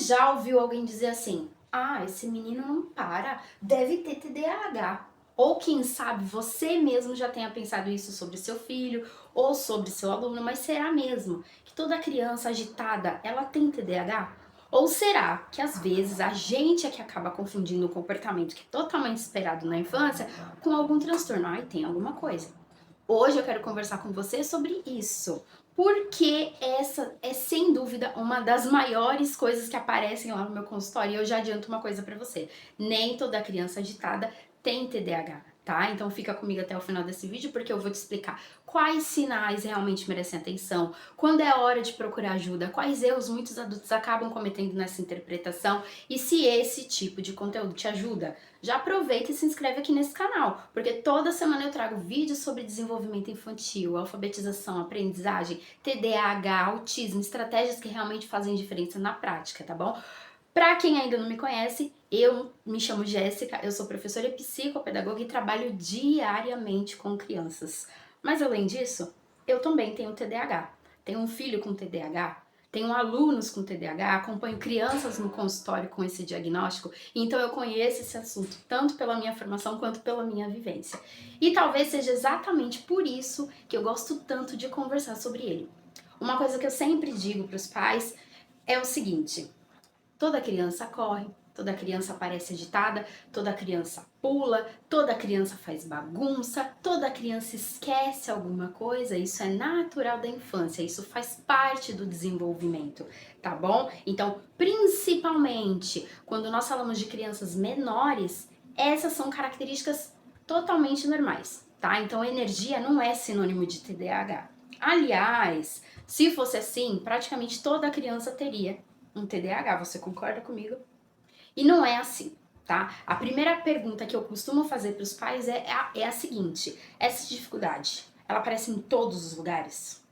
já ouviu alguém dizer assim: ah, esse menino não para, deve ter TDAH. Ou quem sabe você mesmo já tenha pensado isso sobre seu filho ou sobre seu aluno, mas será mesmo que toda criança agitada, ela tem TDAH? Ou será que às vezes a gente é que acaba confundindo um comportamento que é totalmente esperado na infância com algum transtorno? Ai, tem alguma coisa. Hoje eu quero conversar com você sobre isso, porque essa é sem dúvida uma das maiores coisas que aparecem lá no meu consultório. E eu já adianto uma coisa pra você: nem toda criança agitada tem TDAH, tá? Então fica comigo até o final desse vídeo porque eu vou te explicar quais sinais realmente merecem atenção, quando é hora de procurar ajuda, quais erros muitos adultos acabam cometendo nessa interpretação e se esse tipo de conteúdo te ajuda. Já aproveita e se inscreve aqui nesse canal, porque toda semana eu trago vídeos sobre desenvolvimento infantil, alfabetização, aprendizagem, TDAH, autismo, estratégias que realmente fazem diferença na prática, tá bom? Pra quem ainda não me conhece, eu me chamo Jéssica, eu sou professora e psicopedagoga e trabalho diariamente com crianças. Mas além disso, eu também tenho TDAH. Tenho um filho com TDAH, tenho alunos com TDAH, acompanho crianças no consultório com esse diagnóstico, então eu conheço esse assunto tanto pela minha formação quanto pela minha vivência. E talvez seja exatamente por isso que eu gosto tanto de conversar sobre ele. Uma coisa que eu sempre digo para os pais é o seguinte: toda criança corre, toda criança parece agitada, toda criança pula, toda criança faz bagunça, toda criança esquece alguma coisa. Isso é natural da infância, isso faz parte do desenvolvimento, tá bom? Então, principalmente quando nós falamos de crianças menores, essas são características totalmente normais, tá? Então, energia não é sinônimo de TDAH. Aliás, se fosse assim, praticamente toda criança teria um TDAH, você concorda comigo? E não é assim, tá? A primeira pergunta que eu costumo fazer para os pais é a seguinte: essa dificuldade, ela aparece em todos os lugares?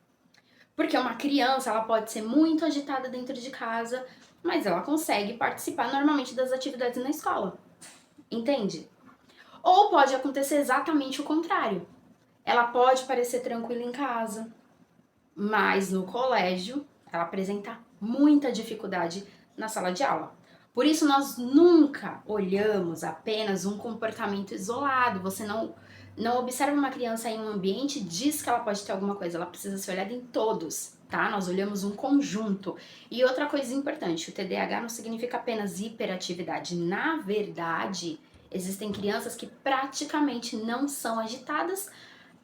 Porque uma criança, ela pode ser muito agitada dentro de casa, mas ela consegue participar normalmente das atividades na escola, entende? Ou pode acontecer exatamente o contrário. Ela pode parecer tranquila em casa, mas no colégio ela apresenta muita dificuldade na sala de aula. Por isso nós nunca olhamos apenas um comportamento isolado. Você não observa uma criança em um ambiente e diz que ela pode ter alguma coisa, ela precisa ser olhada em todos, tá? Nós olhamos um conjunto. E outra coisa importante, o TDAH não significa apenas hiperatividade. Na verdade, existem crianças que praticamente não são agitadas,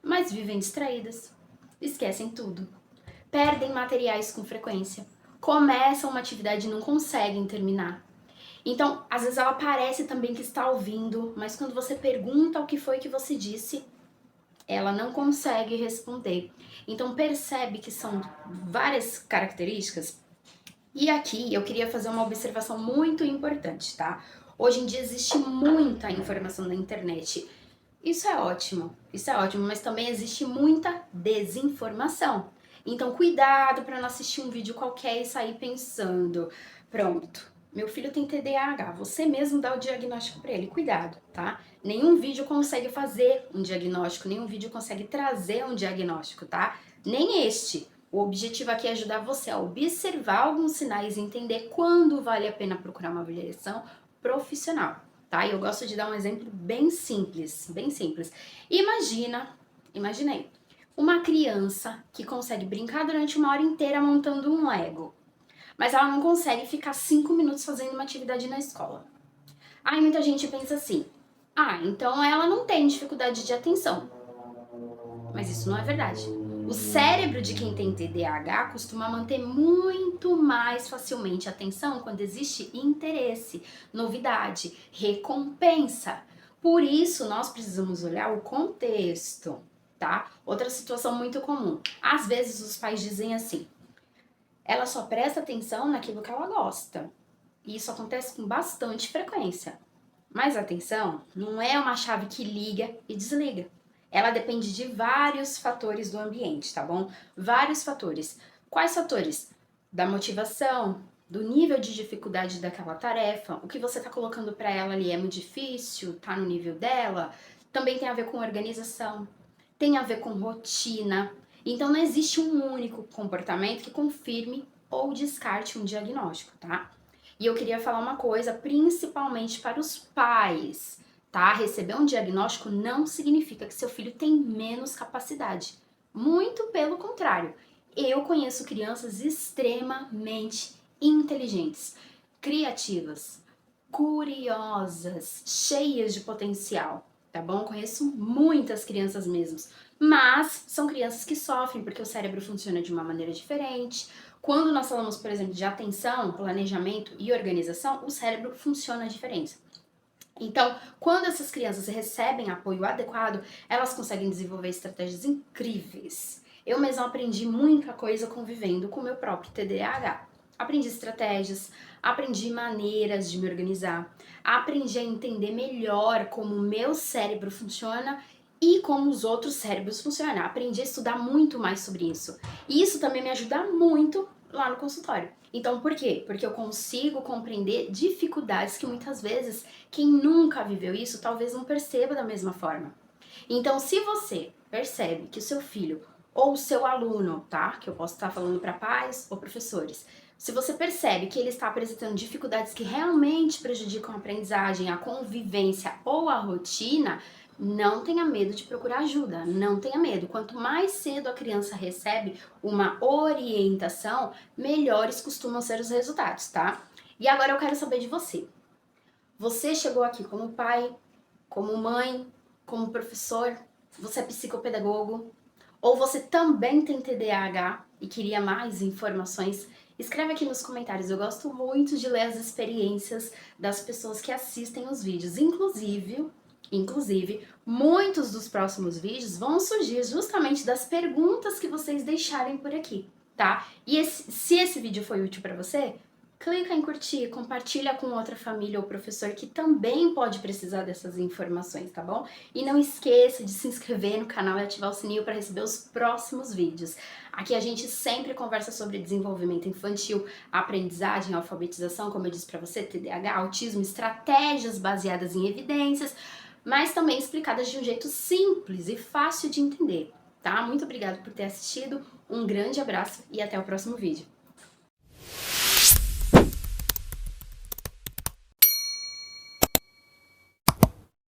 mas vivem distraídas, esquecem tudo, perdem materiais com frequência, começam uma atividade e não conseguem terminar. Então, às vezes ela parece também que está ouvindo, mas quando você pergunta o que foi que você disse, ela não consegue responder. Então, percebe que são várias características. E aqui eu queria fazer uma observação muito importante, tá? Hoje em dia existe muita informação na internet. Isso é ótimo, mas também existe muita desinformação. Então, cuidado para não assistir um vídeo qualquer e sair pensando: pronto, meu filho tem TDAH, você mesmo dá o diagnóstico para ele. Cuidado, tá? Nenhum vídeo consegue fazer um diagnóstico, nenhum vídeo consegue trazer um diagnóstico, tá? Nem este. O objetivo aqui é ajudar você a observar alguns sinais e entender quando vale a pena procurar uma avaliação profissional, tá? E eu gosto de dar um exemplo bem simples, bem simples. Imaginei, uma criança que consegue brincar durante uma hora inteira montando um Lego, mas ela não consegue ficar 5 minutos fazendo uma atividade na escola. Aí muita gente pensa assim: ah, então ela não tem dificuldade de atenção. Mas isso não é verdade. O cérebro de quem tem TDAH costuma manter muito mais facilmente a atenção quando existe interesse, novidade, recompensa. Por isso, nós precisamos olhar o contexto, tá? Outra situação muito comum. Às vezes os pais dizem assim: ela só presta atenção naquilo que ela gosta. E isso acontece com bastante frequência. Mas a atenção não é uma chave que liga e desliga. Ela depende de vários fatores do ambiente, tá bom? Vários fatores. Quais fatores? Da motivação, do nível de dificuldade daquela tarefa, o que você tá colocando para ela ali é muito difícil, tá no nível dela. Também tem a ver com organização, tem a ver com rotina. Então não existe um único comportamento que confirme ou descarte um diagnóstico, tá? E eu queria falar uma coisa, principalmente para os pais, tá? Receber um diagnóstico não significa que seu filho tem menos capacidade. Muito pelo contrário. Eu conheço crianças extremamente inteligentes, criativas, curiosas, cheias de potencial, tá bom? Conheço muitas crianças mesmo, mas são crianças que sofrem porque o cérebro funciona de uma maneira diferente. Quando nós falamos, por exemplo, de atenção, planejamento e organização, o cérebro funciona diferente. Então, quando essas crianças recebem apoio adequado, elas conseguem desenvolver estratégias incríveis. Eu mesma aprendi muita coisa convivendo com o meu próprio TDAH. Aprendi estratégias, aprendi maneiras de me organizar, aprendi a entender melhor como o meu cérebro funciona e como os outros cérebros funcionam. Aprendi a estudar muito mais sobre isso. E isso também me ajuda muito lá no consultório. Então, por quê? Porque eu consigo compreender dificuldades que muitas vezes quem nunca viveu isso talvez não perceba da mesma forma. Então, se você percebe que o seu filho ou o seu aluno, tá? Que eu posso estar falando para pais ou professores. Se você percebe que ele está apresentando dificuldades que realmente prejudicam a aprendizagem, a convivência ou a rotina, não tenha medo de procurar ajuda, não tenha medo. Quanto mais cedo a criança recebe uma orientação, melhores costumam ser os resultados, tá? E agora eu quero saber de você. Você chegou aqui como pai, como mãe, como professor, você é psicopedagogo, ou você também tem TDAH e queria mais informações? Escreve aqui nos comentários, eu gosto muito de ler as experiências das pessoas que assistem os vídeos. Inclusive, muitos dos próximos vídeos vão surgir justamente das perguntas que vocês deixarem por aqui, tá? E se esse vídeo foi útil para você, clica em curtir, compartilha com outra família ou professor que também pode precisar dessas informações, tá bom? E não esqueça de se inscrever no canal e ativar o sininho para receber os próximos vídeos. Aqui a gente sempre conversa sobre desenvolvimento infantil, aprendizagem, alfabetização, como eu disse para você, TDAH, autismo, estratégias baseadas em evidências, mas também explicadas de um jeito simples e fácil de entender, tá? Muito obrigada por ter assistido, um grande abraço e até o próximo vídeo.